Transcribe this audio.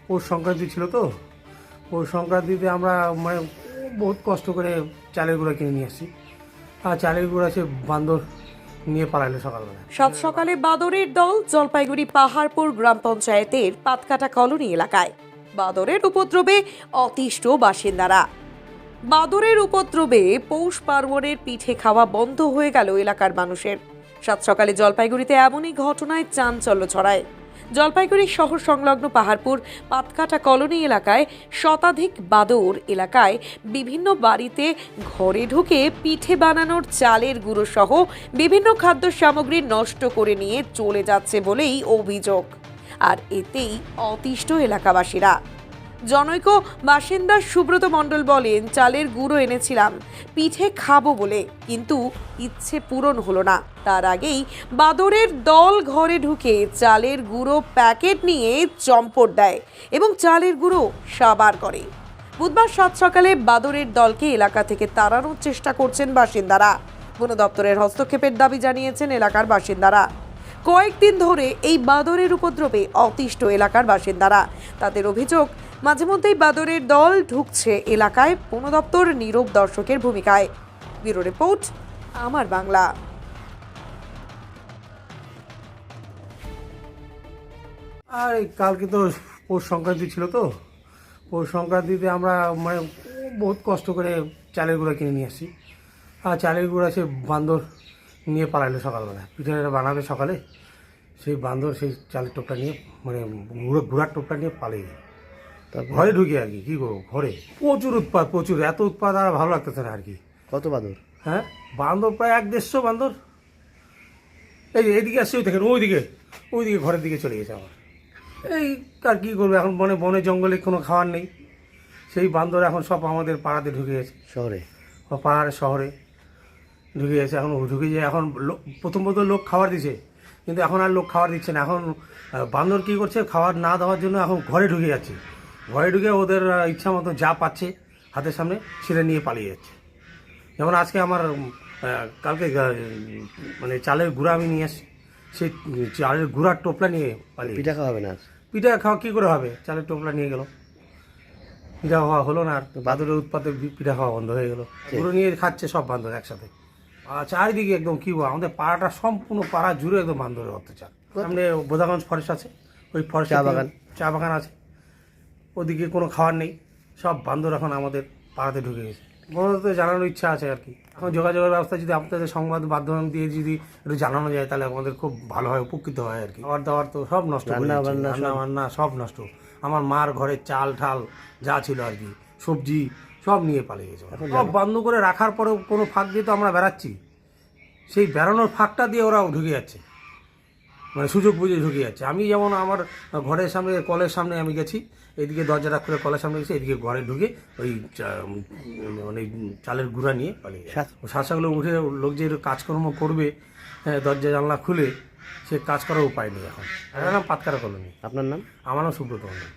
পৌষ সংক্রান্তি ছিল তো পৌষ সংক্রান্তিতে আমরা মানে বহুত কষ্ট করে চালের গুঁড়া কিনে নিয়ে আসছি। আর চালের গুঁড়া সে বান্দর নিয়ে পালাইলো সকালবেলা। সাত সকালে বাদরের দল জলপাইগুড়ি পাহাড়পুর গ্রাম পঞ্চায়েতের পাতকাটা কলোনি এলাকায়। বাদরের উপদ্রবে অতিষ্ঠ বাসিন্দারা। বাদরের উপদ্রবে পৌষ পার্বণের পিঠে খাওয়া বন্ধ হয়ে গেল এলাকার মানুষের। সাত সকালে জলপাইগুড়িতে এমনই ঘটনায় চাঞ্চল্য ছড়ায়। জলপাইগুড়ি শহর সংলগ্ন পাহাড়পুর পাতকাটা কলোনি এলাকায় শতাধিক বাদর এলাকায় বিভিন্ন বাড়িতে ঘরে ঢুকে পিঠে বানানোর চালের গুঁড়ো সহ বিভিন্ন খাদ্য সামগ্রী নষ্ট করে নিয়ে চলে যাচ্ছে বলেই অভিযোগ। আর এতেই অতিষ্ঠ এলাকাবাসীরা। জনৈক বাসিন্দা সুব্রত মণ্ডল বলেন, চালের গুঁড়ো এনেছিলাম পিঠে খাবো বলে, কিন্তু ইচ্ছে পূরণ হলো না। তার আগেই বাদরের দল ঘরে ঢুকে চালের গুঁড়ো প্যাকেট নিয়ে চম্পট দেয় এবং চালের গুঁড়ো সাবার করে। বুধবার সাত সকালে বাদরের দলকে এলাকা থেকে তাড়ানোর চেষ্টা করছেন বাসিন্দারা। বন দপ্তরের হস্তক্ষেপের দাবি জানিয়েছেন এলাকার বাসিন্দারা। কয়েকদিন ধরে এই বাদরের উপদ্রবে অতিষ্ঠ এলাকার বাসিন্দারা। তাদের অভিযোগ, মাঝে মধ্যেই বাদরের দল ঢুকছে এলাকায়, বন দপ্তর নীরব দর্শকের ভূমিকায়। ব্যুরো রিপোর্ট, আমার বাংলা। আর এই কালকে তো পৌষ সংক্রান্তি ছিল তো পৌষ সংক্রান্তিতে আমরা মানে বহুত কষ্ট করে চালের গুঁড়া কিনে নিয়ে আসছি। আর চালের গুঁড়া সে বান্দর নিয়ে পালাইলো সকালবেলা। পিঠে বানাবে সকালে, সেই বান্দর সেই চালের টোপটা নিয়ে মানে গুঁড়ার টোপটা নিয়ে পালিয়ে ঘরে ঢুকে আর কি করবো, ঘরে প্রচুর উৎপাত, প্রচুর এত উৎপাত আর ভালো লাগতেছে না আর কি। কত বাদর? হ্যাঁ, বান্দর প্রায় 1-150 বান্দর। এইদিকে আসছে, ওই দেখেন ওইদিকে ঘরের দিকে চলে গেছে আমার। এই আর কী করবো এখন, বনে জঙ্গলে কোনো খাওয়ার নেই, সেই বান্দর এখন সব আমাদের পাড়াতে ঢুকে গেছে, শহরে পাহাড় শহরে ঢুকে গেছে। এখন ঢুকে যায়, এখন প্রথম লোক খাবার দিছে, কিন্তু এখন আর লোক খাবার দিচ্ছে না। এখন বান্দর কী করছে, খাবার না দেওয়ার জন্য এখন ঘরে ঢুকে যাচ্ছে। ঘরে ঢুকে ওদের ইচ্ছা মতো যা পাচ্ছে হাতের সামনে সেটা নিয়ে পালিয়ে যাচ্ছে। যেমন আজকে আমার কালকে মানে চালের গুঁড়া আমি নিয়ে আসছি, সেই চালের গুঁড়ার টোপলা নিয়ে পালিয়ে। পিঠা খাওয়াবে না? পিঠা খাওয়া কী করে হবে, চালের টোপলা নিয়ে গেল, পিঠা খাওয়া হলো না। আর বাদরের উৎপাতে পিঠা খাওয়া বন্ধ হয়ে গেলো। গুঁড়ো নিয়ে খাচ্ছে সব বান্দর একসাথে। আর চারিদিকে একদম কী বলবো, আমাদের পাড়াটা সম্পূর্ণ পাড়া জুড়ে একদম বান্দরের অত্যাচার। সামনে বোদাগঞ্জ ফরেস্ট আছে, ওই ফরেস্ট চা বাগান আছে, ওদিকে কোনো খাবার নেই, সব বান্দর এখন আমাদের পাড়াতে ঢুকে গেছে। বন্ধুদের জানানোর ইচ্ছা আছে আর কি। এখন যোগাযোগের ব্যবস্থা যদি আপনাদের সংবাদ মাধ্যম দিয়ে যদি একটু জানানো যায় তাহলে আমাদের খুব ভালো হয়, উপকৃত হয় আর কি। খাবার দাবার তো সব নষ্ট, রান্না বান্না সব নষ্ট। আমার মার ঘরে চাল ঠাল যা ছিল আর কি, সবজি সব নিয়ে পালিয়ে গেছে। সব বন্ধ করে রাখার পরেও কোনো ফাঁক দিয়ে তো আমরা বেড়াচ্ছি, সেই বেড়ানোর ফাঁকটা দিয়ে ওরাও ঢুকে যাচ্ছে, মানে সুযোগ বুঝে ঢুকে যাচ্ছে। আমি যেমন আমার ঘরের সামনে কলের সামনে আমি গেছি, এদিকে দরজাটা খুলে কলের সামনে গেছি, এদিকে ঘরে ঢুকে ওই মানে চালের গুঁড়া নিয়ে পালিয়ে শাসাগুলো উঠে লোক যে কাজকর্ম করবে, হ্যাঁ, দরজা জানলা খুলে সে কাজ করার উপায় নেই এখন। নাম পাতকাটা কলোনি। আপনার নাম? আমার নাম সুব্রত মণ্ডল।